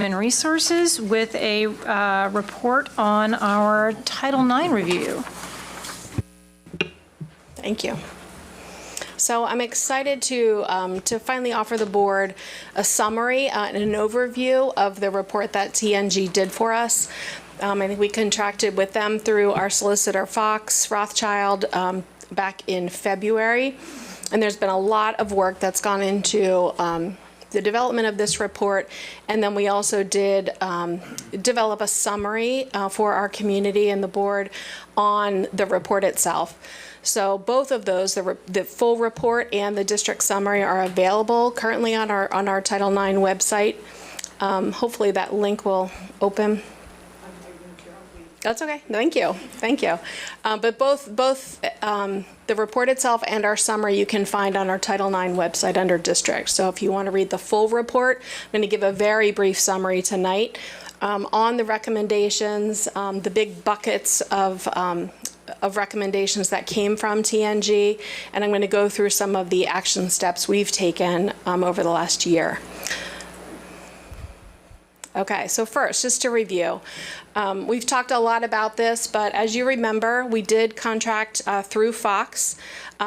and Resources with a report on our Title IX review. Thank you. So I'm excited to finally offer the board a summary and an overview of the report that TNG did for us. I think we contracted with them through our solicitor Fox Rothschild back in February, and there's been a lot of work that's gone into the development of this report, and then we also did develop a summary for our community and the board on the report itself. So both of those, the full report and the district summary, are available currently on our Title IX website. Hopefully that link will open. That's okay. Thank you. Thank you. But both the report itself and our summary you can find on our Title IX website under district. So if you want to read the full report, I'm going to give a very brief summary tonight on the recommendations, the big buckets of recommendations that came from TNG, and I'm going to go through some of the action steps we've taken over the last year. Okay, so first, just to review, we've talked a lot about this, but as you remember, we did contract through Fox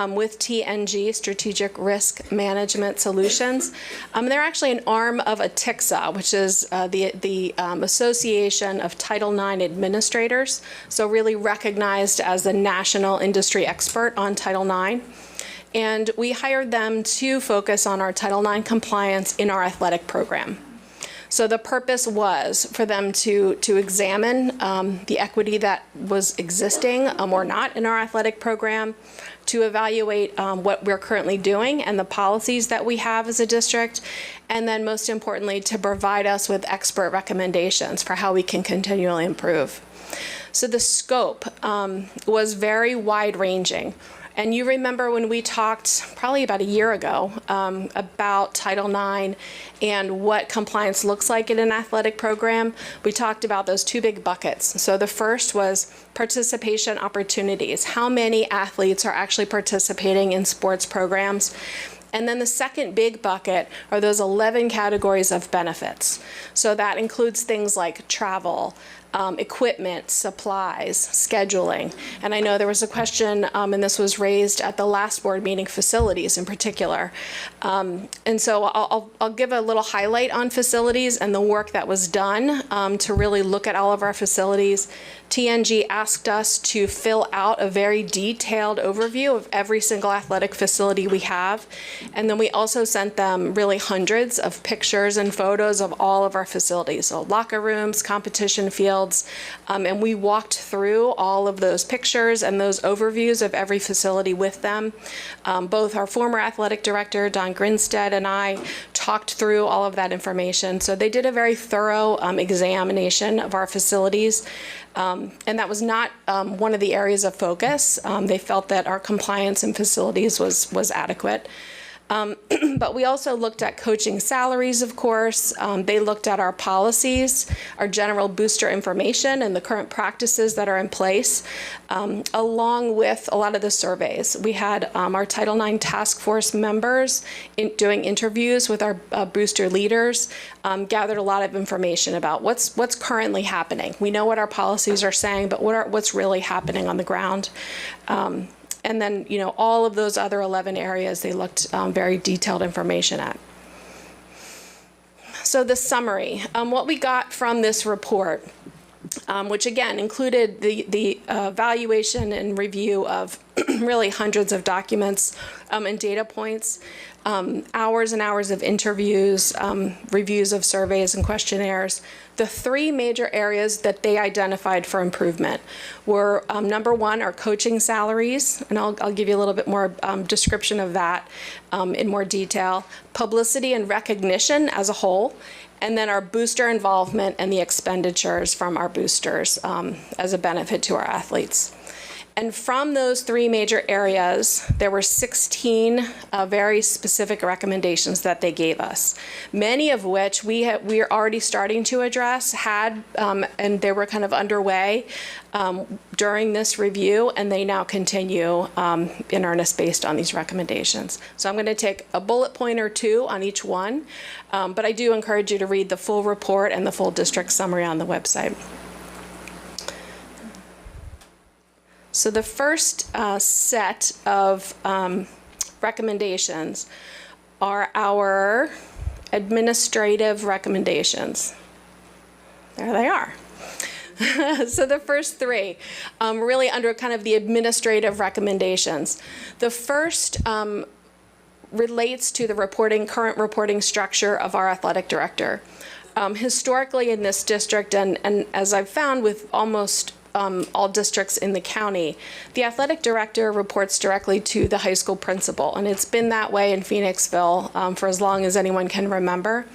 with TNG, Strategic Risk Management Solutions. They're actually an arm of ATICSA, which is the Association of Title IX Administrators, so really recognized as the national industry expert on Title IX. And we hired them to focus on our Title IX compliance in our athletic program. So the purpose was for them to examine the equity that was existing or not in our athletic program, to evaluate what we're currently doing and the policies that we have as a district, and then most importantly, to provide us with expert recommendations for how we can continually improve. So the scope was very wide-ranging. And you remember when we talked probably about a year ago about Title IX and what compliance looks like in an athletic program, we talked about those two big buckets. So the first was participation opportunities. How many athletes are actually participating in sports programs? And then the second big bucket are those 11 categories of benefits. So that includes things like travel, equipment, supplies, scheduling. And I know there was a question, and this was raised at the last board meeting, facilities in particular. And so I'll give a little highlight on facilities and the work that was done to really look at all of our facilities. TNG asked us to fill out a very detailed overview of every single athletic facility we have. And then we also sent them really hundreds of pictures and photos of all of our facilities. So locker rooms, competition fields, and we walked through all of those pictures and those overviews of every facility with them. Both our former athletic director, Don Grinstead, and I talked through all of that information. So they did a very thorough examination of our facilities. And that was not one of the areas of focus. They felt that our compliance in facilities was adequate. But we also looked at coaching salaries, of course. They looked at our policies, our general booster information, and the current practices that are in place, along with a lot of the surveys. We had our Title IX task force members doing interviews with our booster leaders, gathered a lot of information about what's currently happening. We know what our policies are saying, but what's really happening on the ground. And then, all of those other 11 areas, they looked very detailed information at. So the summary, what we got from this report, which again included the evaluation and review of really hundreds of documents and data points, hours and hours of interviews, reviews of surveys and questionnaires. The three major areas that they identified for improvement were, number one, our coaching salaries, and I'll give you a little bit more description of that in more detail, publicity and recognition as a whole, and then our booster involvement and the expenditures from our boosters as a benefit to our athletes. And from those 3 major areas, there were 16 very specific recommendations that they gave us, many of which we are already starting to address, and they were kind of underway during this review, and they now continue in earnest based on these recommendations. So I'm going to take a bullet point or 2 on each one, but I do encourage you to read the full report and the full district summary on the website. So the first set of recommendations are our administrative recommendations. There they are. So the first 3, really under kind of the administrative recommendations. The first relates to the current reporting structure of our athletic director. Historically in this district, and as I've found with almost all districts in the county, the athletic director reports directly to the high school principal, and it's been that way in Phoenixville for as long as anyone can remember.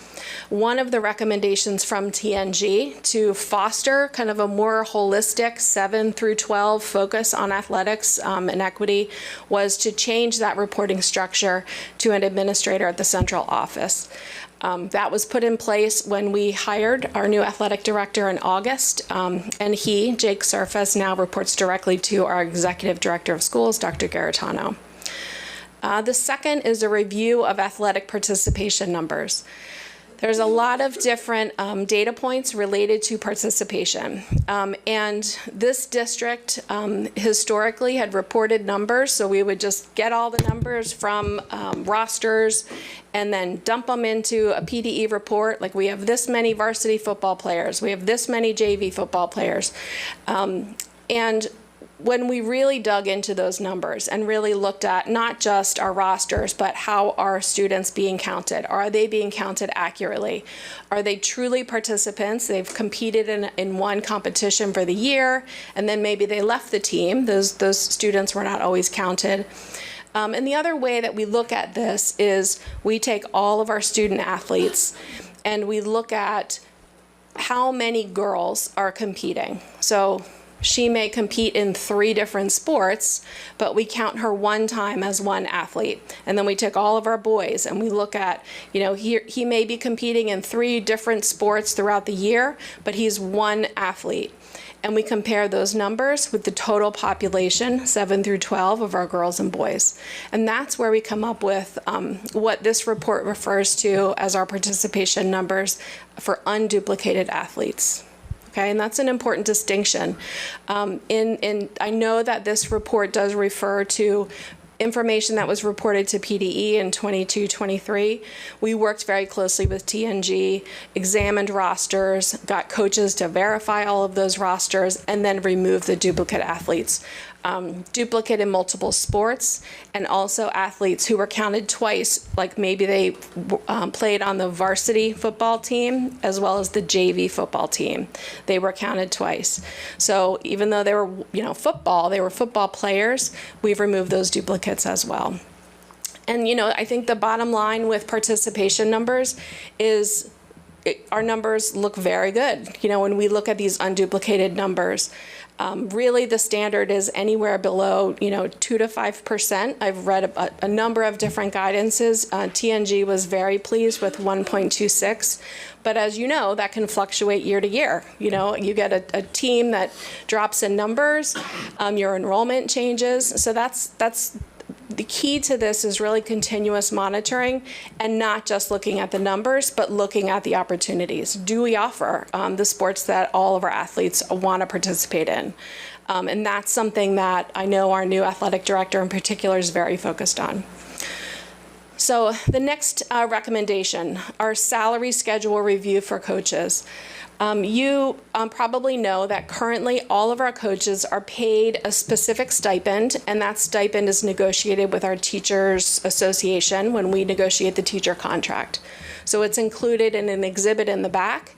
One of the recommendations from TNG to foster kind of a more holistic 7 through 12 focus on athletics and equity was to change that reporting structure to an administrator at the central office. That was put in place when we hired our new athletic director in August, and he, Jake Surface, now reports directly to our executive director of schools, Dr. Garitano. The second is a review of athletic participation numbers. There's a lot of different data points related to participation. And this district historically had reported numbers, so we would just get all the numbers from rosters and then dump them into a PDE report. Like, we have this many varsity football players, we have this many JV football players. And when we really dug into those numbers and really looked at not just our rosters, but how are students being counted? Are they being counted accurately? Are they truly participants? They've competed in one competition for the year, and then maybe they left the team. Those students were not always counted. And the other way that we look at this is we take all of our student athletes and we look at how many girls are competing. So she may compete in 3 different sports, but we count her one time as one athlete. And then we take all of our boys and we look at, he may be competing in 3 different sports throughout the year, but he's one athlete. And we compare those numbers with the total population, 7 through 12, of our girls and boys. And that's where we come up with what this report refers to as our participation numbers for unduplicated athletes. Okay, and that's an important distinction. I know that this report does refer to information that was reported to PDE in 22-23. We worked very closely with TNG, examined rosters, got coaches to verify all of those rosters, and then remove the duplicate athletes. Duplicate in multiple sports, and also athletes who were counted twice, like maybe they played on the varsity football team as well as the JV football team. They were counted twice. So even though they were, they were football players, we've removed those duplicates as well. And, I think the bottom line with participation numbers is our numbers look very good. When we look at these unduplicated numbers, really the standard is anywhere below, 2 to 5%. I've read a number of different guidances. TNG was very pleased with 1.26, but as you know, that can fluctuate year to year. You get a team that drops in numbers, your enrollment changes. So that's the key to this is really continuous monitoring and not just looking at the numbers, but looking at the opportunities. Do we offer the sports that all of our athletes want to participate in? And that's something that I know our new athletic director in particular is very focused on. So the next recommendation, our salary schedule review for coaches. You probably know that currently all of our coaches are paid a specific stipend, and that stipend is negotiated with our Teachers Association when we negotiate the teacher contract. So it's included in an exhibit in the back,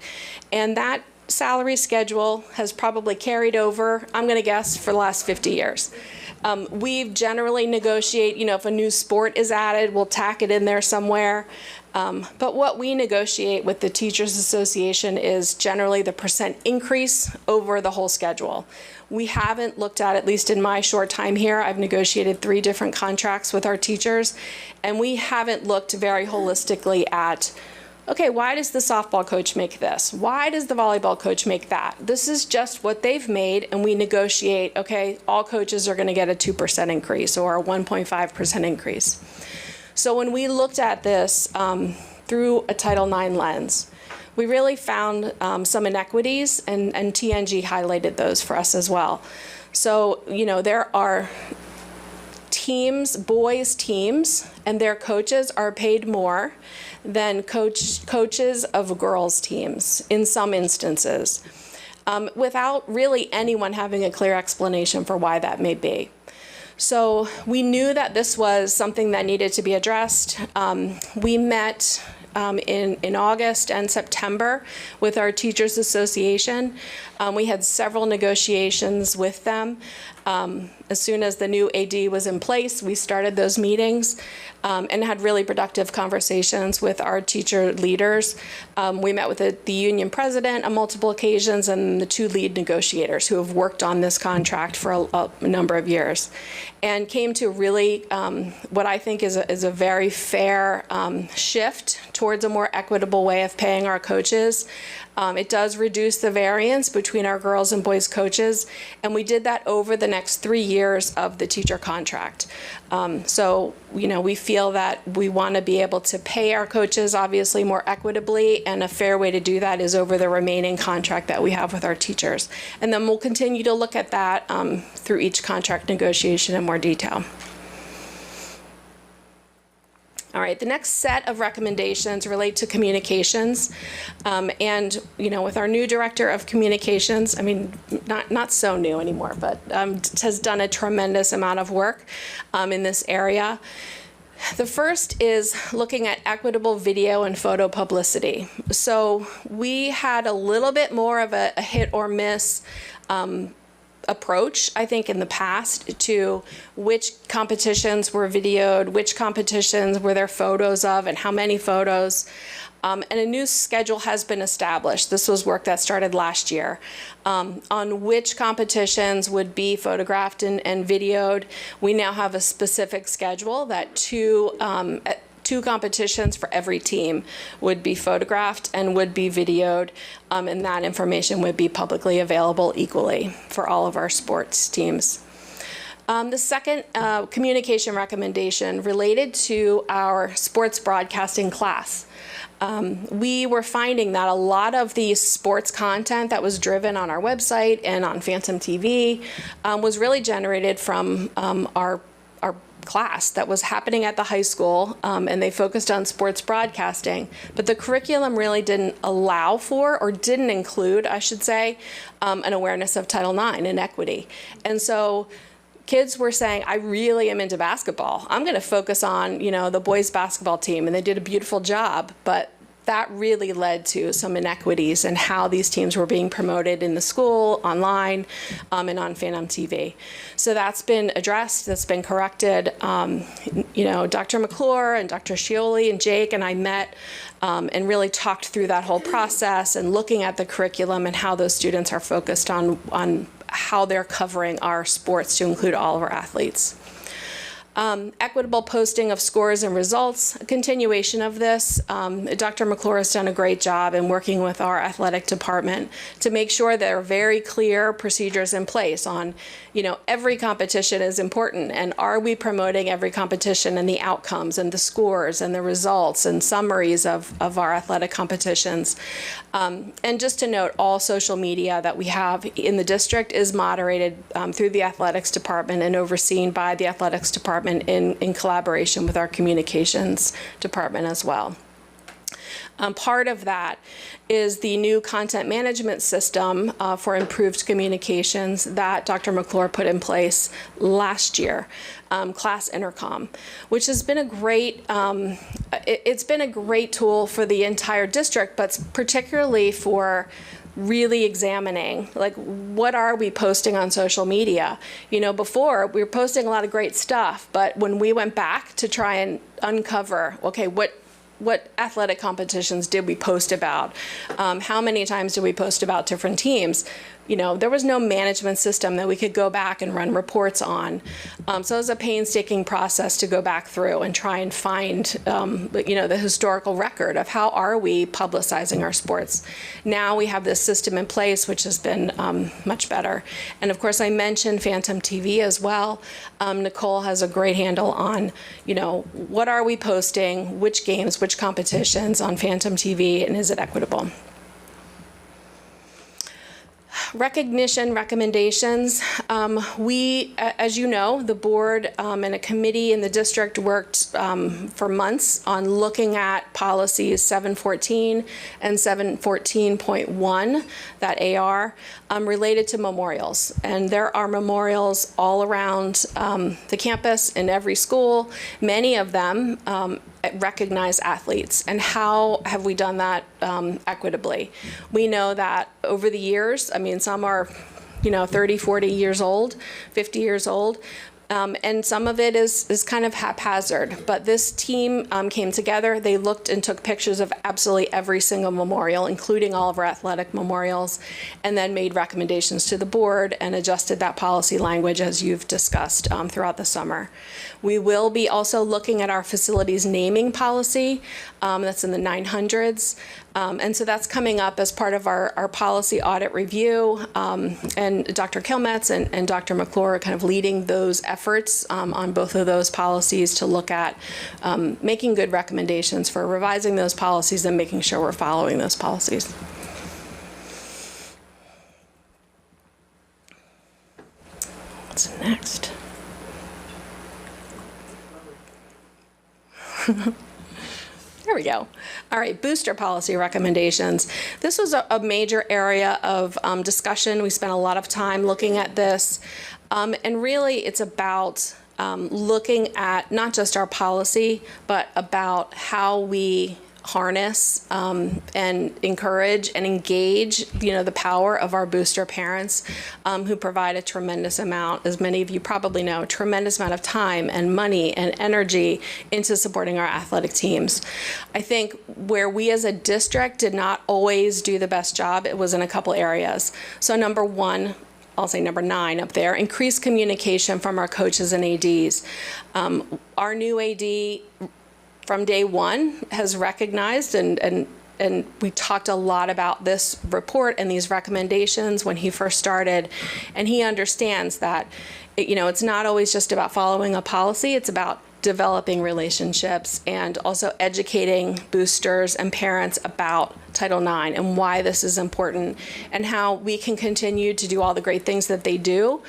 and that salary schedule has probably carried over, I'm going to guess, for the last 50 years. We generally negotiate, if a new sport is added, we'll tack it in there somewhere. But what we negotiate with the Teachers Association is generally the % increase over the whole schedule. We haven't looked at least in my short time here, I've negotiated 3 different contracts with our teachers, and we haven't looked very holistically at, okay, why does the softball coach make this? Why does the volleyball coach make that? This is just what they've made, and we negotiate, okay, all coaches are going to get a 2% increase or a 1.5% increase. So when we looked at this through a Title IX lens, we really found some inequities, and TNG highlighted those for us as well. So, there are teams, boys teams, and their coaches are paid more than coaches of girls teams in some instances, without really anyone having a clear explanation for why that may be. So we knew that this was something that needed to be addressed. We met in August and September with our Teachers Association. We had several negotiations with them. As soon as the new AD was in place, we started those meetings and had really productive conversations with our teacher leaders. We met with the union president on multiple occasions and the 2 lead negotiators who have worked on this contract for a number of years, and came to really what I think is a very fair shift towards a more equitable way of paying our coaches. It does reduce the variance between our girls and boys coaches, and we did that over the next 3 years of the teacher contract. So, we feel that we want to be able to pay our coaches obviously more equitably, and a fair way to do that is over the remaining contract that we have with our teachers. And then we'll continue to look at that through each contract negotiation in more detail. All right, the next set of recommendations relate to communications. And, with our new director of communications, not so new anymore, but has done a tremendous amount of work in this area. The first is looking at equitable video and photo publicity. So we had a little bit more of a hit or miss approach, I think, in the past to which competitions were videoed, which competitions were there photos of, and how many photos. And a new schedule has been established. This was work that started last year on which competitions would be photographed and videoed. We now have a specific schedule that 2 competitions for every team would be photographed and would be videoed, and that information would be publicly available equally for all of our sports teams. The second communication recommendation related to our sports broadcasting class. We were finding that a lot of the sports content that was driven on our website and on Phantom TV was really generated from our class that was happening at the high school, and they focused on sports broadcasting, but the curriculum really didn't allow for, or didn't include, I should say, an awareness of Title IX and equity. And so kids were saying, I really am into basketball. I'm going to focus on, the boys basketball team, and they did a beautiful job, but that really led to some inequities in how these teams were being promoted in the school, online, and on Phantom TV. So that's been addressed, that's been corrected. Dr. McClure and Dr. Scioli and Jake and I met and really talked through that whole process and looking at the curriculum and how those students are focused on how they're covering our sports to include all of our athletes. Equitable posting of scores and results, a continuation of this. Dr. McClure has done a great job in working with our athletic department to make sure there are very clear procedures in place on, every competition is important, and are we promoting every competition and the outcomes and the scores and the results and summaries of our athletic competitions. And just to note, all social media that we have in the district is moderated through the athletics department and overseen by the athletics department in collaboration with our communications department as well. Part of that is the new content management system for improved communications that Dr. McClure put in place last year, Class Intercom, which has been a great, it's been a great tool for the entire district, but particularly for really examining, like, what are we posting on social media? You know, before we were posting a lot of great stuff, but when we went back to try and uncover, okay, what athletic competitions did we post about? How many times did we post about different teams? You know, there was no management system that we could go back and run reports on. So it was a painstaking process to go back through and try and find, you know, the historical record of how are we publicizing our sports. Now we have this system in place, which has been much better. And of course, I mentioned Phantom TV as well. Nicole has a great handle on, you know, what are we posting, which games, which competitions on Phantom TV, and is it equitable? Recognition recommendations. We, as you know, the board and a committee in the district worked for months on looking at policies 714 and 714.1, that AR, related to memorials. And there are memorials all around the campus in every school, many of them recognize athletes. And how have we done that equitably? We know that over the years, I mean, some are, you know, 30, 40 years old, 50 years old. And some of it is kind of haphazard, but this team came together. They looked and took pictures of absolutely every single memorial, including all of our athletic memorials, and then made recommendations to the board and adjusted that policy language as you've discussed throughout the summer. We will be also looking at our facilities naming policy. That's in the 900s. And so that's coming up as part of our policy audit review. And Dr. Kilmetz and Dr. McClure are kind of leading those efforts on both of those policies to look at making good recommendations for revising those policies and making sure we're following those policies. What's next? There we go. All right, booster policy recommendations. This was a major area of discussion. We spent a lot of time looking at this. And really, it's about looking at not just our policy, but about how we harness and encourage and engage, you know, the power of our booster parents who provide a tremendous amount, as many of you probably know, a tremendous amount of time and money and energy into supporting our athletic teams. I think where we as a district did not always do the best job, it was in a couple areas. So number one, I'll say number 9 up there, increased communication from our coaches and ADs. Our new AD from day one has recognized and we talked a lot about this report and these recommendations when he first started, and he understands that, you know, it's not always just about following a policy, it's about developing relationships and also educating boosters and parents about Title IX and why this is important and how we can continue to do all the great things that they do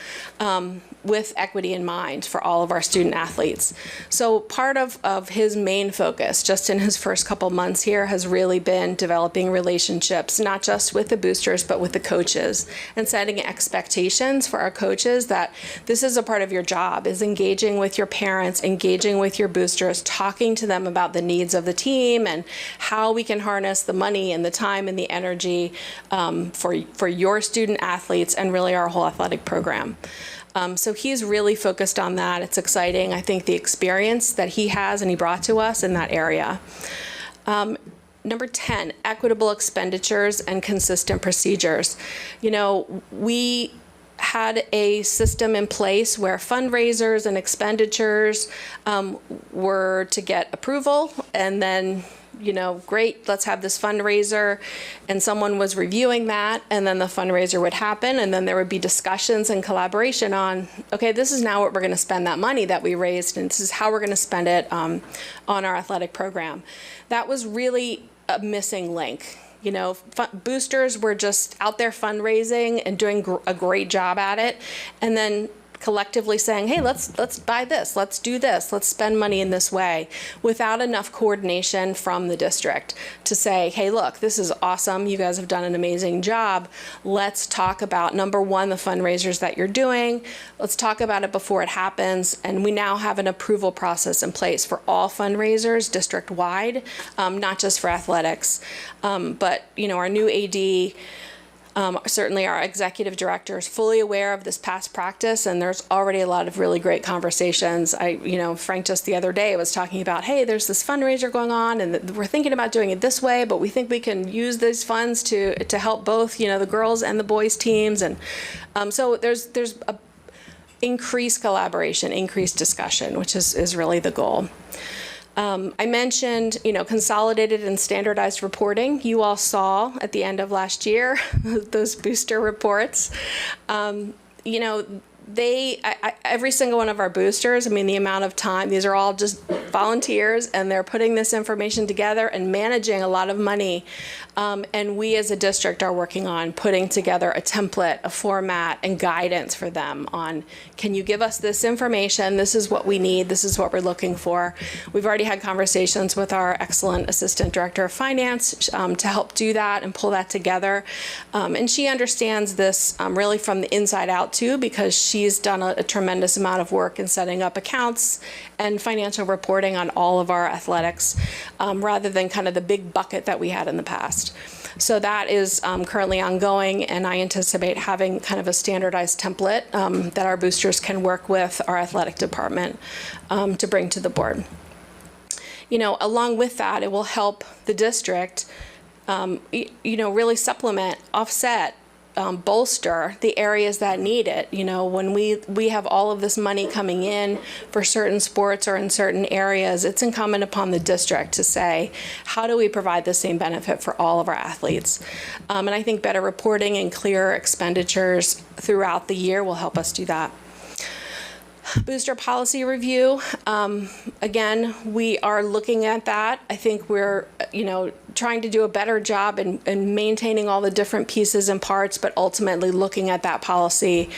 with equity in mind for all of our student athletes. So part of his main focus just in his first couple months here has really been developing relationships, not just with the boosters, but with the coaches, and setting expectations for our coaches that this is a part of your job, is engaging with your parents, engaging with your boosters, talking to them about the needs of the team and how we can harness the money and the time and the energy for your student athletes and really our whole athletic program. So he's really focused on that. It's exciting. I think the experience that he has and he brought to us in that area. Number 10, equitable expenditures and consistent procedures. You know, we had a system in place where fundraisers and expenditures were to get approval, and then, you know, great, let's have this fundraiser, and someone was reviewing that, and then the fundraiser would happen, and then there would be discussions and collaboration on, okay, this is now what we're going to spend that money that we raised, and this is how we're going to spend it on our athletic program. That was really a missing link. You know, boosters were just out there fundraising and doing a great job at it, and then collectively saying, hey, let's buy this, let's do this, let's spend money in this way, without enough coordination from the district to say, hey, look, this is awesome, you guys have done an amazing job, let's talk about, number one, the fundraisers that you're doing, let's talk about it before it happens, and we now have an approval process in place for all fundraisers district-wide, not just for athletics, but, you know, our new AD, Certainly our executive director is fully aware of this past practice, and there's already a lot of really great conversations. Frank just the other day was talking about, hey, there's this fundraiser going on, and we're thinking about doing it this way, but we think we can use these funds to help both, the girls and the boys teams. And so there's a increased collaboration, increased discussion, which is really the goal. I mentioned, consolidated and standardized reporting. You all saw at the end of last year those booster reports. Every single one of our boosters, the amount of time, these are all just volunteers, and they're putting this information together and managing a lot of money. And we as a district are working on putting together a template, a format, and guidance for them on, can you give us this information? This is what we need. This is what we're looking for. We've already had conversations with our excellent Assistant Director of Finance to help do that and pull that together. And she understands this really from the inside out too, because she's done a tremendous amount of work in setting up accounts and financial reporting on all of our athletics, rather than kind of the big bucket that we had in the past. So that is currently ongoing, and I anticipate having kind of a standardized template that our boosters can work with our athletic department to bring to the board. Along with that, it will help the district, really supplement, offset, bolster the areas that need it. When we have all of this money coming in for certain sports or in certain areas, it's incumbent upon the district to say, how do we provide the same benefit for all of our athletes? And I think better reporting and clearer expenditures throughout the year will help us do that. Booster policy review. Again, we are looking at that. I think we're, trying to do a better job in maintaining all the different pieces and parts, but ultimately looking at that policy,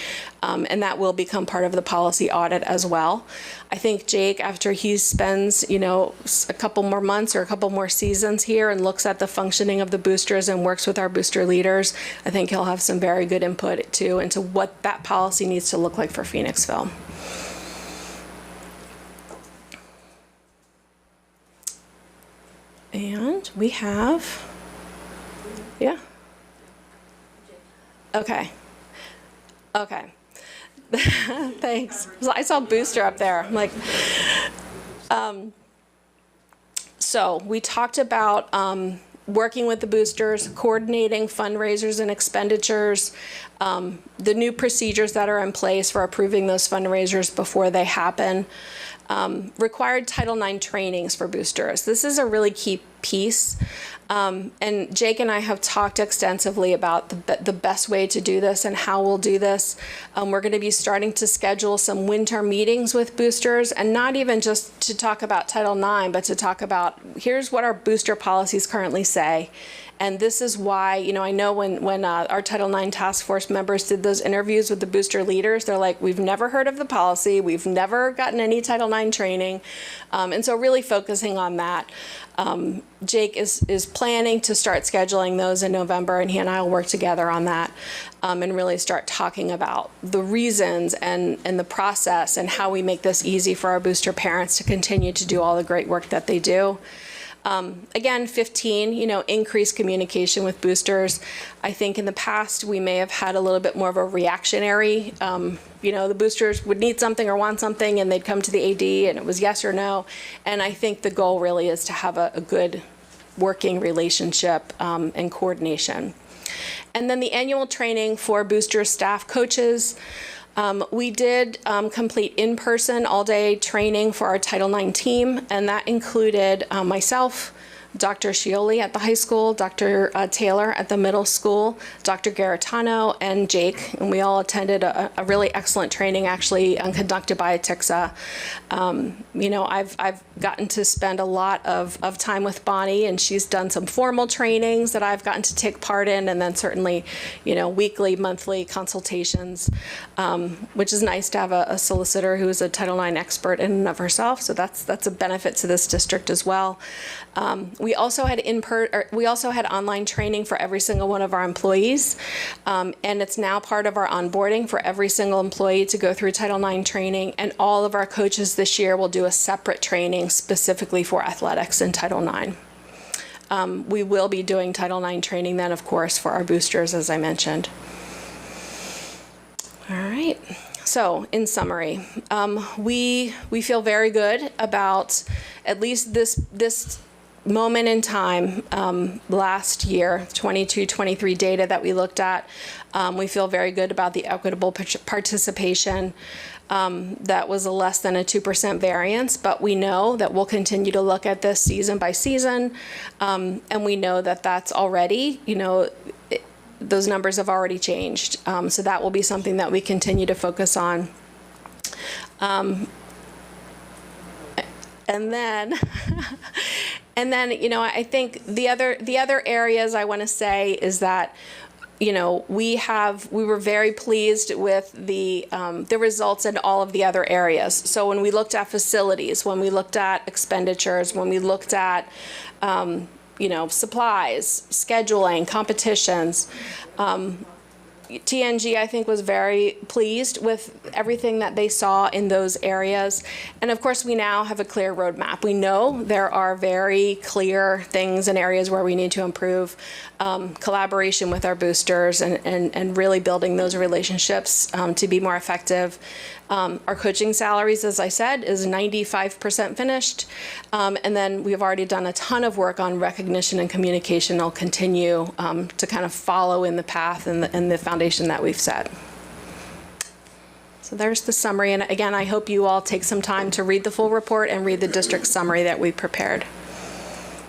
and that will become part of the policy audit as well. I think Jake, after he spends, a couple more months or a couple more seasons here and looks at the functioning of the boosters and works with our booster leaders, I think he'll have some very good input too into what that policy needs to look like for Phoenixville. And we have, yeah. Okay. Thanks. I saw Booster up there. I'm like, so we talked about working with the boosters, coordinating fundraisers and expenditures, the new procedures that are in place for approving those fundraisers before they happen. Required Title IX trainings for boosters. This is a really key piece. And Jake and I have talked extensively about the best way to do this and how we'll do this. We're going to be starting to schedule some winter meetings with boosters, and not even just to talk about Title IX, but to talk about, here's what our booster policies currently say. And this is why, I know when our Title IX task force members did those interviews with the booster leaders, they're like, we've never heard of the policy, we've never gotten any Title IX training. And so really focusing on that. Jake is planning to start scheduling those in November, and he and I will work together on that and really start talking about the reasons and the process and how we make this easy for our booster parents to continue to do all the great work that they do. Again, 15, increased communication with boosters. I think in the past we may have had a little bit more of a reactionary, the boosters would need something or want something and they'd come to the AD and it was yes or no. And I think the goal really is to have a good working relationship and coordination. And then the annual training for booster staff coaches. We did complete in-person all-day training for our Title IX team, and that included myself, Dr. Scioli at the high school, Dr. Taylor at the middle school, Dr. Garitano, and Jake, and we all attended a really excellent training actually conducted by Atixa. I've gotten to spend a lot of time with Bonnie, and she's done some formal trainings that I've gotten to take part in, and then certainly, weekly, monthly consultations, which is nice to have a solicitor who is a Title IX expert in and of herself, so that's a benefit to this district as well. We also had online training for every single one of our employees, and it's now part of our onboarding for every single employee to go through Title IX training, and all of our coaches this year will do a separate training specifically for athletics in Title IX. We will be doing Title IX training then, of course, for our boosters, as I mentioned. All right. So, in summary, we feel very good about at least this moment in time, last year, 22-23 data that we looked at. We feel very good about the equitable participation. That was a less than a 2% variance, but we know that we'll continue to look at this season by season, and we know that that's already, those numbers have already changed. So that will be something that we continue to focus on. And then, I think the other areas I want to say is that, we were very pleased with the results in all of the other areas. So when we looked at facilities, when we looked at expenditures, when we looked at, supplies, scheduling, competitions, TNG, I think, was very pleased with everything that they saw in those areas. And of course, we now have a clear roadmap. We know there are very clear things and areas where we need to improve collaboration with our boosters and really building those relationships to be more effective. Our coaching salaries, as I said, is 95% finished. And then we've already done a ton of work on recognition and communication. I'll continue to kind of follow in the path and the foundation that we've set. So there's the summary. And again, I hope you all take some time to read the full report and read the district summary that we prepared.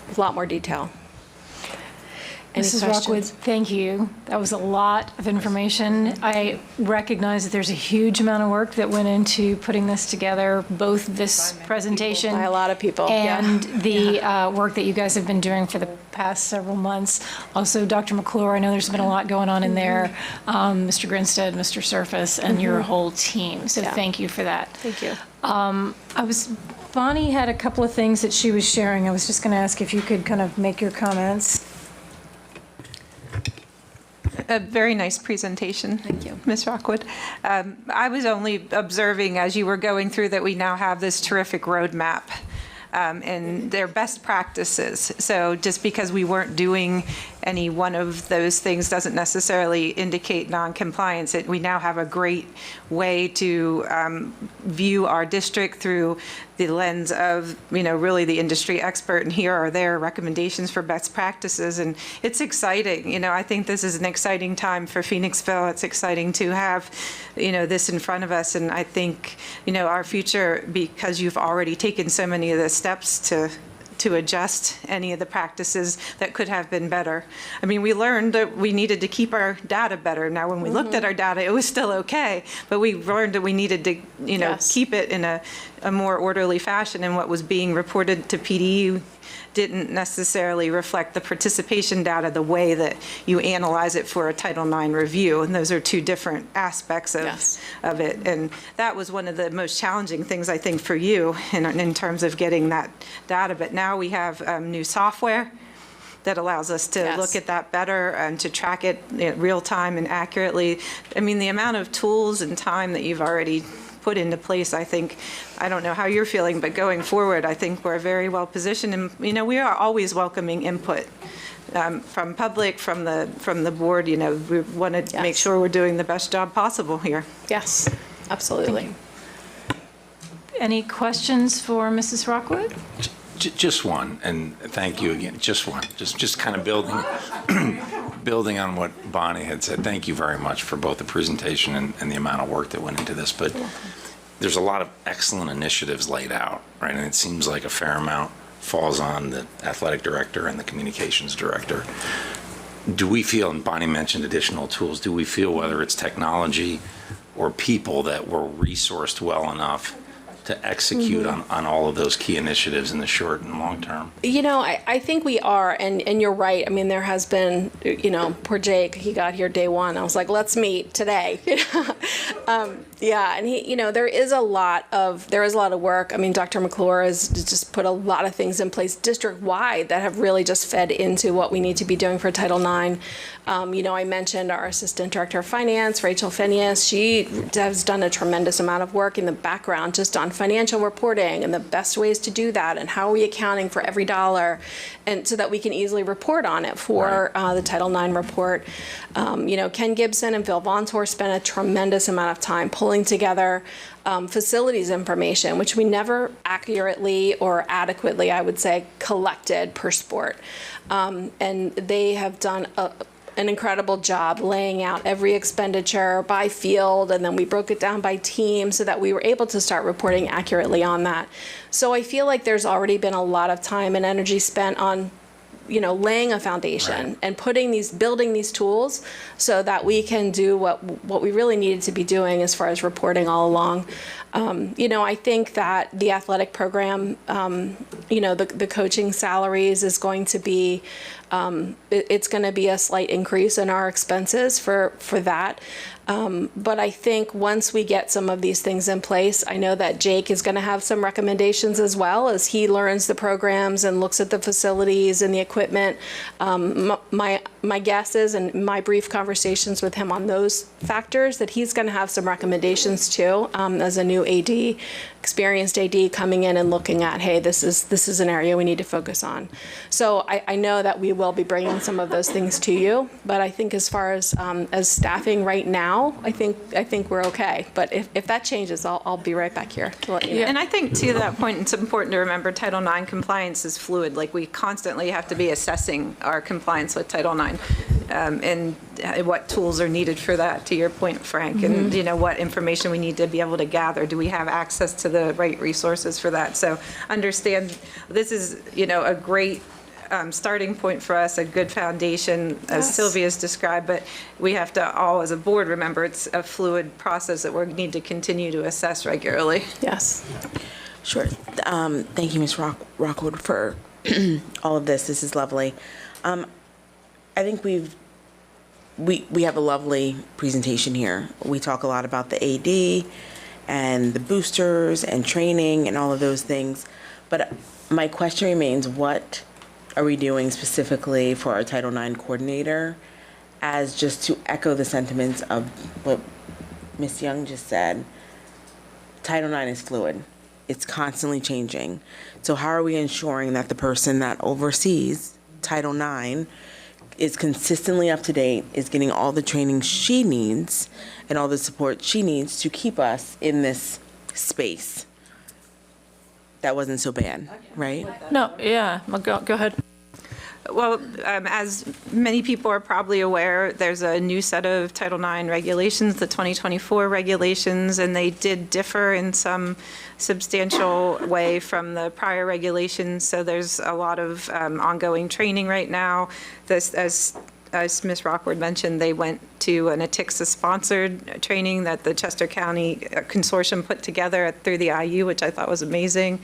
With a lot more detail. Any Mrs. questions? Rockwood, thank you. That was a lot of information. I recognize that there's a huge amount of work that went into putting this together, both this presentation By a lot of people. and the work that you guys have been doing for the past several months. Also, Dr. McClure, I know there's been a lot going on in there. Mr. Grinstead, Mr. Surface, and your whole team. So thank you for that. Thank you. Bonnie had a couple of things that she was sharing. I was just going to ask if you could kind of make your comments. A very nice presentation. Thank you. Ms. Rockwood. I was only observing as you were going through that we now have this terrific roadmap and their best practices. So just because we weren't doing any one of those things doesn't necessarily indicate non-compliance. We now have a great way to view our district through the lens of, really the industry expert, and here are their recommendations for best practices. And it's exciting. I think this is an exciting time for Phoenixville. It's exciting to have, this in front of us. And I think, our future, because you've already taken so many of the steps to adjust any of the practices that could have been better. I mean, we learned that we needed to keep our data better. Now, when we looked at our data, it was still okay, but we learned that we needed to, keep it in a more orderly fashion, and what was being reported to PD didn't necessarily reflect the participation data the way that you analyze it for a Title IX review. And those are two different aspects of it. And that was one of the most challenging things, I think, for you in terms of getting that data. But now we have new software that allows us to look at that better and to track it real time and accurately. I mean, the amount of tools and time that you've already put into place, I think, I don't know how you're feeling, but going forward, I think we're very well positioned. And, we are always welcoming input from public, from the board. We want to make sure we're doing the best job possible here. Yes, absolutely. Any questions for Mrs. Rockwood? Just one, and thank you again. Just one. Just kind of building on what Bonnie had said. Thank you very much for both the presentation and the amount of work that went into this. But there's a lot of excellent initiatives laid out, right? And it seems like a fair amount falls on the athletic director and the communications director. Do we feel, and Bonnie mentioned additional tools, do we feel whether it's technology or people that were resourced well enough to execute on all of those key initiatives in the short and long term? I think we are, and you're right. I mean, there has been, poor Jake, he got here day one. I was like, let's meet today. And he, there is a lot of work. I mean, Dr. McClure has just put a lot of things in place district-wide that have really just fed into what we need to be doing for Title IX. I mentioned our Assistant Director of Finance, Rachel Phineas. She has done a tremendous amount of work in the background just on financial reporting and the best ways to do that, and how are we accounting for every dollar, and so that we can easily report on it for the Title IX report. Ken Gibson and Phil Vonshorst spent a tremendous amount of time pulling together facilities information, which we never accurately or adequately, I would say, collected per sport. And they have done an incredible job laying out every expenditure by field, and then we broke it down by team so that we were able to start reporting accurately on that. So I feel like there's already been a lot of time and energy spent on laying a foundation and building these tools so that we can do what we really needed to be doing as far as reporting all along. I think that the athletic program, the coaching salaries is going to be, it's going to be a slight increase in our expenses for that. But I think once we get some of these things in place, I know that Jake is going to have some recommendations as well as he learns the programs and looks at the facilities and the equipment. My guess is, and my brief conversations with him on those factors, that he's going to have some recommendations too, as a new AD, experienced AD coming in and looking at, hey, this is an area we need to focus on. So I know that we will be bringing some of those things to you, but I think as far as staffing right now, I think we're okay. But if that changes, I'll be right back here to let you know. And I think to that point, it's important to remember Title IX compliance is fluid. Like, we constantly have to be assessing our compliance with Title IX, and what tools are needed for that, to your point, Frank, and what information we need to be able to gather. Do we have access to the right resources for that? So understand this is, a great starting point for us, a good foundation, as Sylvia's described, but we have to all, as a board, remember it's a fluid process that we need to continue to assess regularly. Yes. Sure. Thank you, Ms. Rockwood, for all of this. This is lovely. I think we have a lovely presentation here. We talk a lot about the AD and the boosters and training and all of those things. But my question remains, what are we doing specifically for our Title IX coordinator, as just to echo the sentiments of what Ms. Young just said? Title IX is fluid. It's constantly changing. So how are we ensuring that the person that oversees Title IX is consistently up to date, is getting all the training she needs and all the support she needs to keep us in this space? That wasn't so bad, right? No, yeah, well, go ahead. Well, as many people are probably aware, there's a new set of Title IX regulations, the 2024 regulations, and they did differ in some substantial way from the prior regulations. So there's a lot of ongoing training right now. This, as Ms. Rockwood mentioned, they went to an ATIXA-sponsored training that the Chester County Consortium put together through the IU, which I thought was amazing.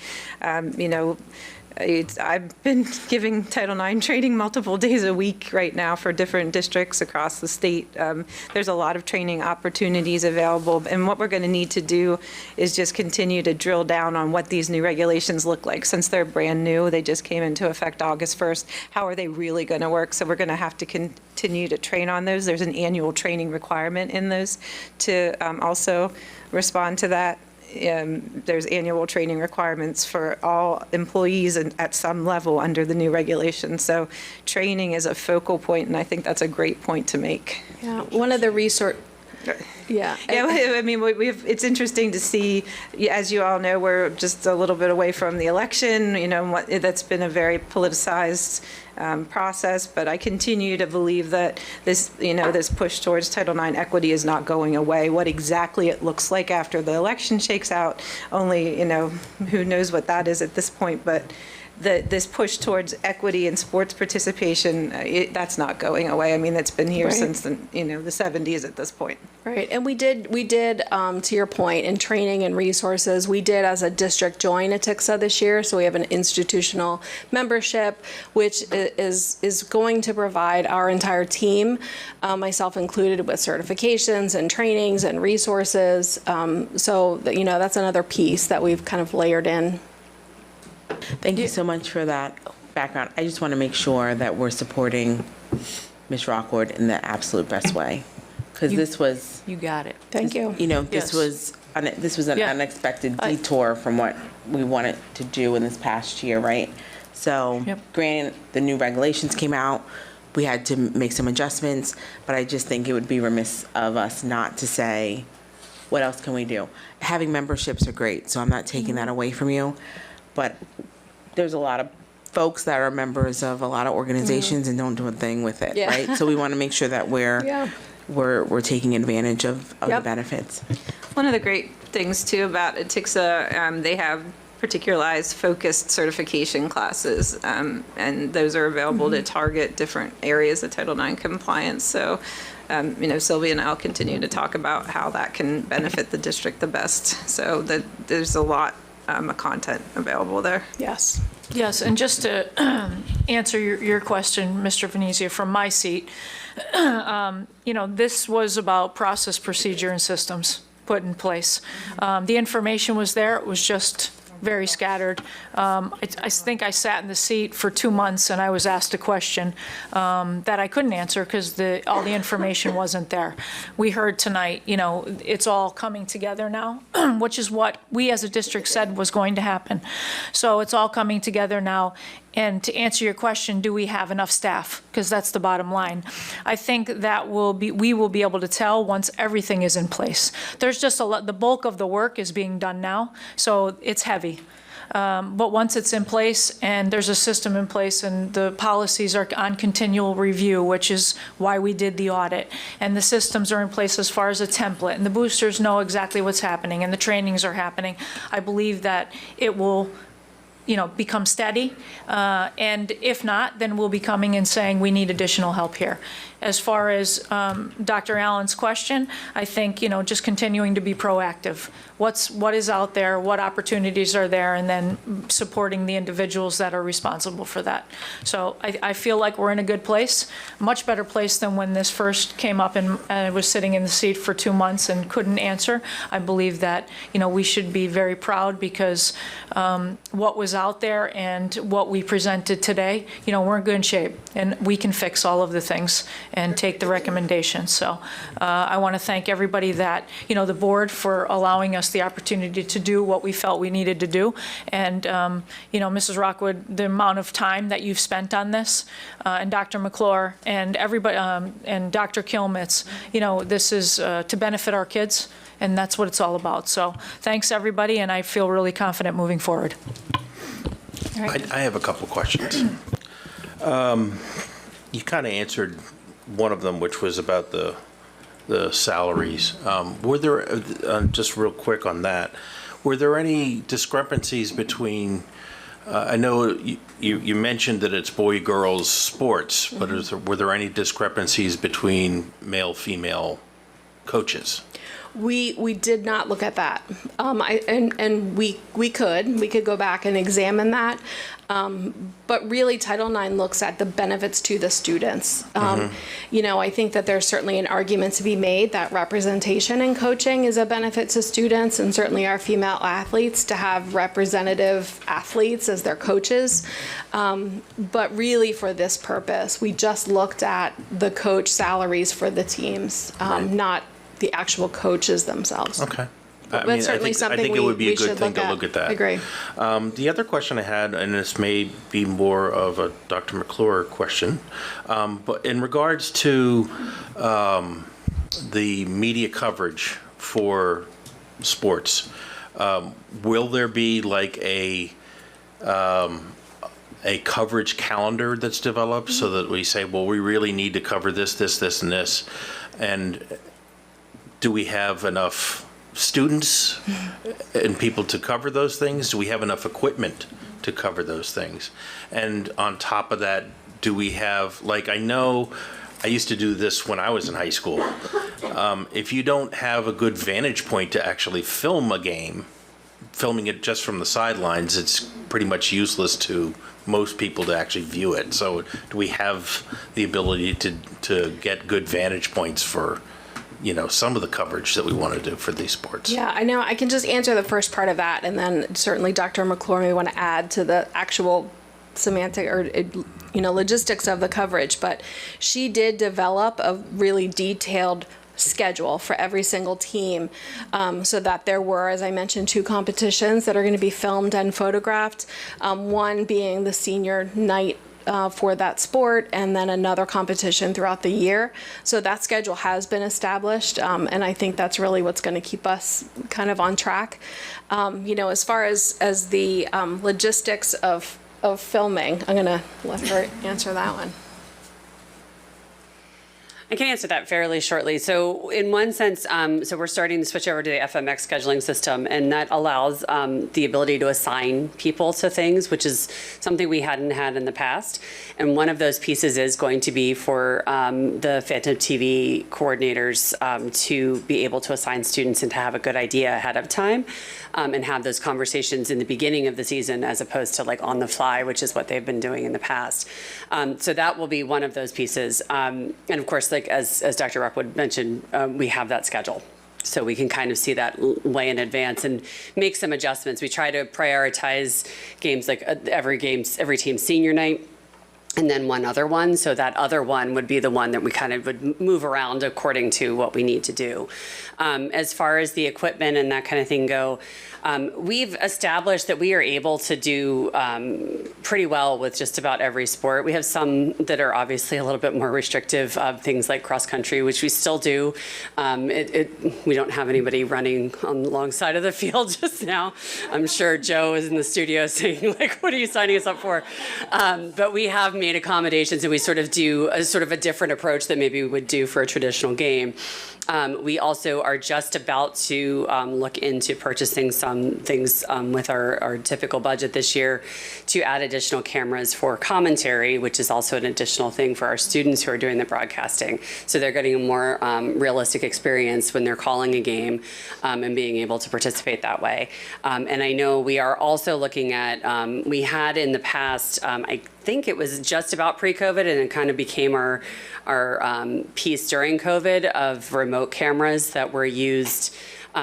I've been giving Title IX training multiple days a week right now for different districts across the state. There's a lot of training opportunities available, and what we're going to need to do is just continue to drill down on what these new regulations look like. Since they're brand new, they just came into effect August 1st, how are they really going to work? So we're going to have to continue to train on those. There's an annual training requirement in those to also respond to that. There's annual training requirements for all employees at some level under the new regulations. So training is a focal point, and I think that's a great point to make. Yeah, one of the Yeah. I mean, it's interesting to see, as you all know, we're just a little bit away from the election, that's been a very politicized process, but I continue to believe that this push towards Title IX equity is not going away. What exactly it looks like after the election shakes out, only, who knows what that is at this point, but this push towards equity in sports participation, that's not going away. I mean, that's been here since the 70s at this point. Right, and we did to your point, in training and resources, we did as a district join ATIXA this year, so we have an institutional membership, which is going to provide our entire team, myself included, with certifications and trainings and resources. So that's another piece that we've kind of layered in. Thank you so much for that background. I just want to make sure that we're supporting Ms. Rockwood in the absolute best way, because this was, You got it. Thank you. this Yes. was this was an Yeah. unexpected detour from what we wanted to do in this past year, right? So Yep. granted, the new regulations came out, we had to make some adjustments, but I just think it would be remiss of us not to say, what else can we do? Having memberships are great, so I'm not taking that away from you, but there's a lot of folks that are members of a lot of organizations and don't do a thing with it, Yeah. right? So we want to make sure that Yeah. we're taking advantage of the Yep. benefits. One of the great things too about Atixa, they have particularized focused certification classes, and those are available to target different areas of Title IX compliance. So, Sylvia and I will continue to talk about how that can benefit the district the best. So there's a lot of content available there. Yes. Yes, and just to answer your question, Mr. Venezia, from my seat, this was about process, procedure, and systems put in place. The information was there, it was just very scattered. I think I sat in the seat for 2 months and I was asked a question that I couldn't answer because all the information wasn't there. We heard tonight, it's all coming together now, which is what we as a district said was going to happen. So it's all coming together now. And to answer your question, do we have enough staff? Because that's the bottom line. I think that we will be able to tell once everything is in place. There's just the bulk of the work is being done now, so it's heavy. But once it's in place and there's a system in place and the policies are on continual review, which is why we did the audit, and the systems are in place as far as a template, and the boosters know exactly what's happening, and the trainings are happening, I believe that it will become steady. And if not, then we'll be coming and saying we need additional help here. As far as Dr. Allen's question, I think, just continuing to be proactive. What is out there, what opportunities are there, and then supporting the individuals that are responsible for that. So I feel like we're in a good place, much better place than when this first came up and I was sitting in the seat for 2 months and couldn't answer. I believe that, we should be very proud because what was out there and what we presented today, we're in good shape and we can fix all of the things and take the recommendations. So I want to thank everybody that, the board for allowing us the opportunity to do what we felt we needed to do. And, Mrs. Rockwood, the amount of time that you've spent on this, and Dr. McClure and everybody, and Dr. Kilmitz, this is to benefit our kids, and that's what it's all about. So thanks, everybody, and I feel really confident moving forward. I have a couple of questions. You kind of answered one of them, which was about the salaries. Were there, just real quick on that, were there any discrepancies between, I know you mentioned that it's boy-girls sports, but were there any discrepancies between male-female coaches? We did not look at that. We could go back and examine that. But really Title IX looks at the benefits to the students. I think that there's certainly an argument to be made that representation in coaching is a benefit to students, and certainly our female athletes to have representative athletes as their coaches. But really for this purpose, we just looked at the coach salaries for the teams, not the actual coaches themselves. Okay. But certainly I think it would be a good thing to look at that. Agree. The other question I had, and this may be more of a Dr. McClure question, but in regards to the media coverage for sports, will there be like a coverage calendar that's developed so that we say, well, we really need to cover this, this, this, and this, and do we have enough students and people to cover those things? Do we have enough equipment to cover those things? And on top of that, do we have, I know I used to do this when I was in high school. If you don't have a good vantage point to actually film a game, filming it just from the sidelines, it's pretty much useless to most people to actually view it. So do we have the ability to get good vantage points for some of the coverage that we want to do for these sports? Yeah, I know. I can just answer the first part of that, and then certainly Dr. McClure may want to add to the actual semantic or logistics of the coverage. But she did develop a really detailed schedule for every single team, so that there were, as I mentioned, 2 competitions that are going to be filmed and photographed, one being the senior night for that sport, and then another competition throughout the year. So that schedule has been established, and I think that's really what's going to keep us kind of on track. As far as the logistics of filming, I'm going to let her answer that one. I can answer that fairly shortly. So in one sense, so we're starting to switch over to the FMX scheduling system, and that allows the ability to assign people to things, which is something we hadn't had in the past. And one of those pieces is going to be for the Phantom TV coordinators to be able to assign students and to have a good idea ahead of time, and have those conversations in the beginning of the season as opposed to like on the fly, which is what they've been doing in the past. So that will be one of those pieces. And of course, like as Dr. Rockwood mentioned, we have that schedule. So we can kind of see that way in advance and make some adjustments. We try to prioritize games like every team's senior night, and then one other one. So that other one would be the one that we kind of would move around according to what we need to do. As far as the equipment and that kind of thing go, we've established that we are able to do pretty well with just about every sport. We have some that are obviously a little bit more restrictive, things like cross country, which we still do. We don't have anybody running on the long side of the field just now. I'm sure Joe is in the studio saying, like, what are you signing us up for? But we have made accommodations, and we sort of do a different approach than maybe we would do for a traditional game. We also are just about to look into purchasing some things with our typical budget this year to add additional cameras for commentary, which is also an additional thing for our students who are doing the broadcasting. So they're getting a more realistic experience when they're calling a game and being able to participate that way. And I know we are also looking at, we had in the past, I think it was just about pre-COVID, and it kind of became our piece during COVID of remote cameras that were used.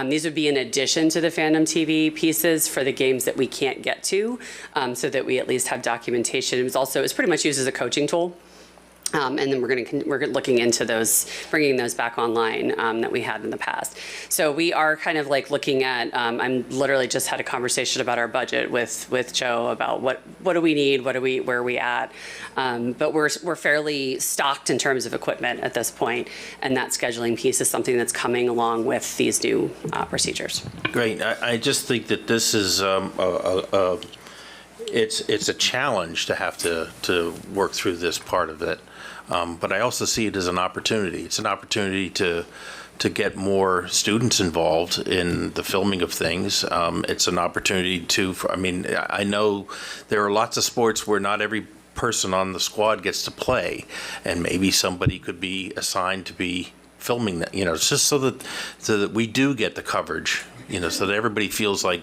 These would be in addition to the Phantom TV pieces for the games that we can't get to, so that we at least have documentation. It's pretty much used as a coaching tool. And then we're looking into those, bringing those back online that we had in the past. So we are kind of like looking at. I'm literally just had a conversation about our budget with Joe about what do we need, where are we at. But we're fairly stocked in terms of equipment at this point, and that scheduling piece is something that's coming along with these new procedures. Great. I just think that this is it's a challenge to have to work through this part of it. But I also see it as an opportunity. It's an opportunity to get more students involved in the filming of things. It's an opportunity I know there are lots of sports where not every person on the squad gets to play, and maybe somebody could be assigned to be filming that, just so that we do get the coverage, so that everybody feels like,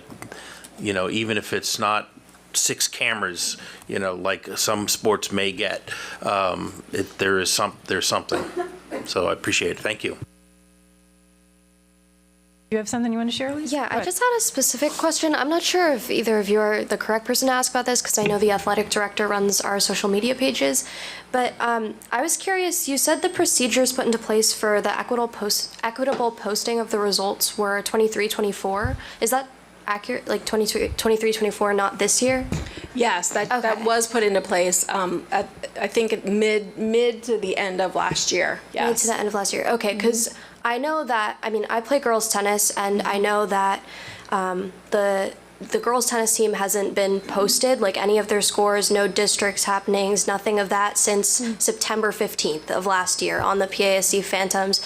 even if it's not 6 cameras, like some sports may get. There's something. So I appreciate it. Thank you. You have something you want to share, Lisa? Yeah, I just had a specific question. I'm not sure if either of you are the correct person to ask about this, because I know the athletic director runs our social media pages. But I was curious, you said the procedures put into place for the equitable posting of the results were 23-24. Is that accurate, like 23-24, not this year? Yes, that was put into place at, I think, mid to the end of last year. Yes. Mid to the end of last year. Okay, because I know that, I play girls tennis, and I know that the girls tennis team hasn't been posted, like any of their scores, no districts happenings, nothing of that since September 15th of last year on the PASC Phantoms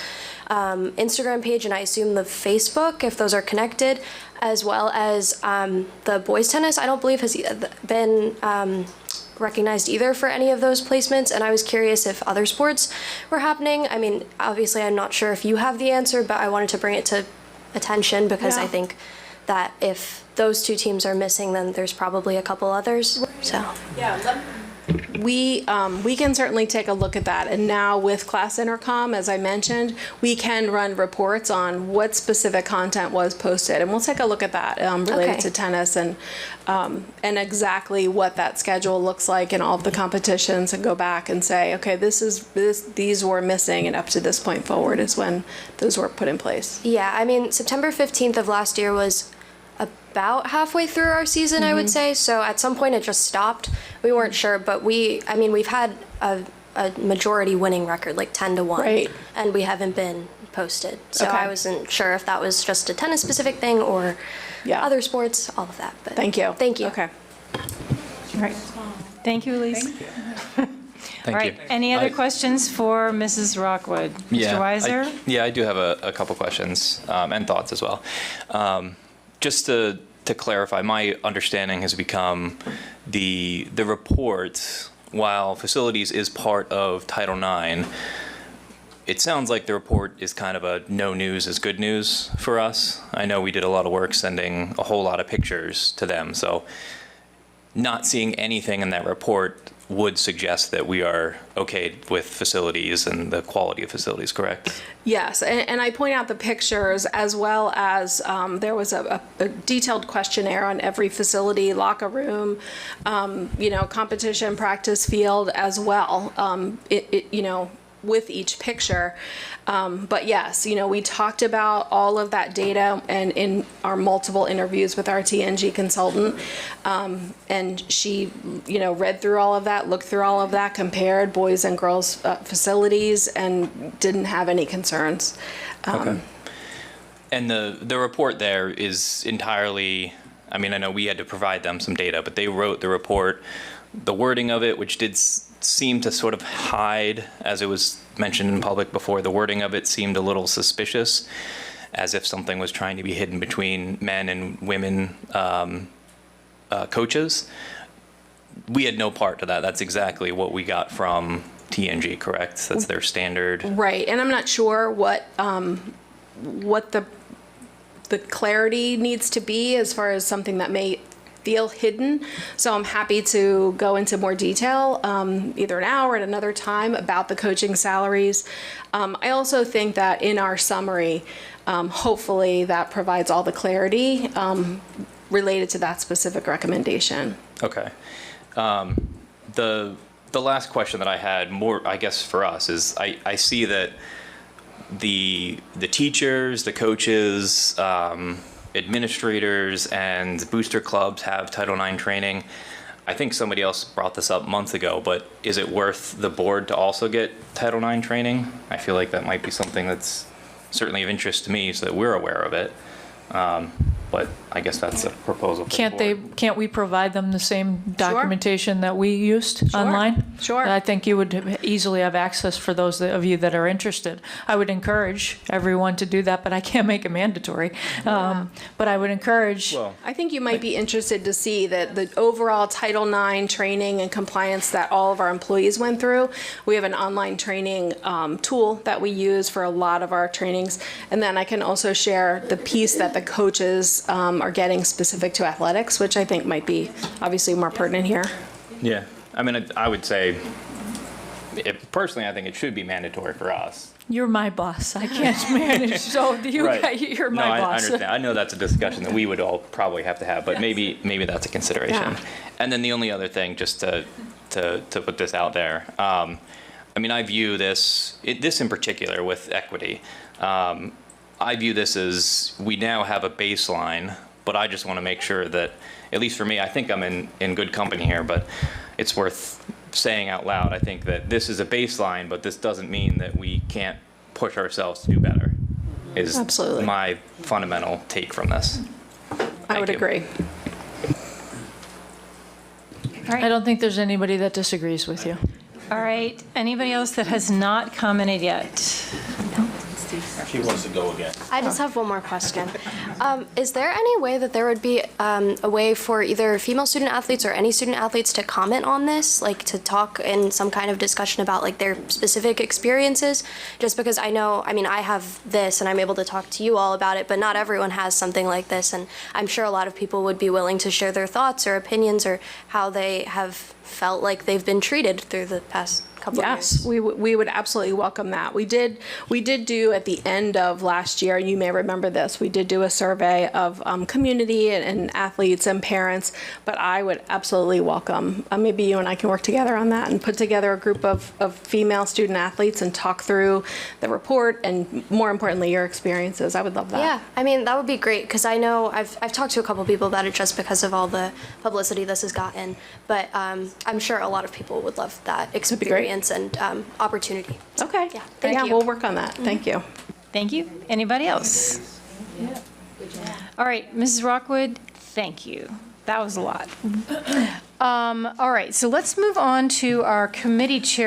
Instagram page, and I assume the Facebook, if those are connected, as well as the boys tennis, I don't believe has been recognized either for any of those placements. And I was curious if other sports were happening. Obviously I'm not sure if you have the answer, but I wanted to bring it to attention, because I think that if those 2 teams are missing, then there's probably a couple others. So Yeah, we can certainly take a look at that. And now with Class Intercom, as I mentioned, we can run reports on what specific content was posted, and we'll take a look at that related Okay. to tennis and exactly what that schedule looks like in all of the competitions, and go back and say, okay, these were missing, and up to this point forward is when those were put in place. Yeah, I mean, September 15th of last year was about halfway through our season, I would say. So at some point it just stopped. We weren't sure, but we've had a majority winning record, like 10-1. Right. And we haven't been posted. So Okay. I wasn't sure if that was just a tennis specific thing or Yeah. other sports, all of that. But Thank you. Thank you. Okay. All right. Thank you, Elise. All right, you. any other questions for Mrs. Rockwood? Mr. Weiser? I do have a couple questions and thoughts as well. Just to clarify, my understanding has become the report, while facilities is part of Title IX, it sounds like the report is kind of a no news is good news for us. I know we did a lot of work sending a whole lot of pictures to them, so not seeing anything in that report would suggest that we are okay with facilities and the quality of facilities, correct? Yes, and I point out the pictures, as well as there was a detailed questionnaire on every facility, locker room, competition, practice field as well, with each picture. But yes, we talked about all of that data and in our multiple interviews with our TNG consultant. And she, read through all of that, looked through all of that, compared boys and girls facilities, and didn't have any concerns. Okay. And the report there is entirely, I know we had to provide them some data, but they wrote the report, the wording of it, which did seem to sort of hide, as it was mentioned in public before, the wording of it seemed a little suspicious, as if something was trying to be hidden between men and women coaches. We had no part to that. That's exactly what we got from TNG, correct? That's their standard. Right, and I'm not sure what the clarity needs to be as far as something that may feel hidden. So I'm happy to go into more detail either now or at another time about the coaching salaries. I also think that in our summary, hopefully that provides all the clarity related to that specific recommendation. Okay. The last question that I had, more, I guess, for us is I see that the teachers, the coaches, administrators, and booster clubs have Title IX training. I think somebody else brought this up months ago, but is it worth the board to also get Title IX training? I feel like that might be something that's certainly of interest to me, so that we're aware of it. But I guess that's a proposal for the board. Can't we provide them the same documentation that we used online? Sure. I think you would easily have access for those of you that are interested. I would encourage everyone to do that, but I can't make it mandatory. But I would encourage. I think you might be interested to see that the overall Title IX training and compliance that all of our employees went through. We have an online training tool that we use for a lot of our trainings. And then I can also share the piece that the coaches are getting specific to athletics, which I think might be obviously more pertinent here. Yeah. I would say, personally, I think it should be mandatory for us. You're my boss. I can't manage. So you're my I boss. understand. I know that's a discussion that we would all probably have to have, but maybe that's a consideration. Yeah. And then the only other thing, just to put this out there, I view this in particular with equity. I view this as we now have a baseline, but I just want to make sure that, at least for me, I think I'm in good company here, but it's worth saying out loud. I think that this is a baseline, but this doesn't mean that we can't push ourselves to do better, is Absolutely. my fundamental take from this. I would agree. I don't think there's anybody that disagrees with you. All right, anybody else that has not commented yet? She wants to go again. I just have one more question. Is there any way that there would be a way for either female student athletes or any student athletes to comment on this, like to talk in some kind of discussion about like their specific experiences? Just because I know, I mean, I have this and I'm able to talk to you all about it, but not everyone has something like this. And I'm sure a lot of people would be willing to share their thoughts or opinions or how they have felt like they've been treated through the past couple of years. Yes, we would absolutely welcome that. We did do at the end of last year, you may remember this, we did do a survey of community and athletes and parents, but I would absolutely welcome, maybe you and I can work together on that and put together a group of female student athletes and talk through the report and more importantly, your experiences. I would love that. Yeah, I mean, that would be great because I know I've talked to a couple people about it just because of all the publicity this has gotten, but I'm sure a lot of people would love that experience and opportunity. Okay. Yeah, thank you. We'll work on that. Thank you. Thank you. Anybody else? All right, Mrs. Rockwood, thank you. That was a lot. All right, so let's move on to our committee chair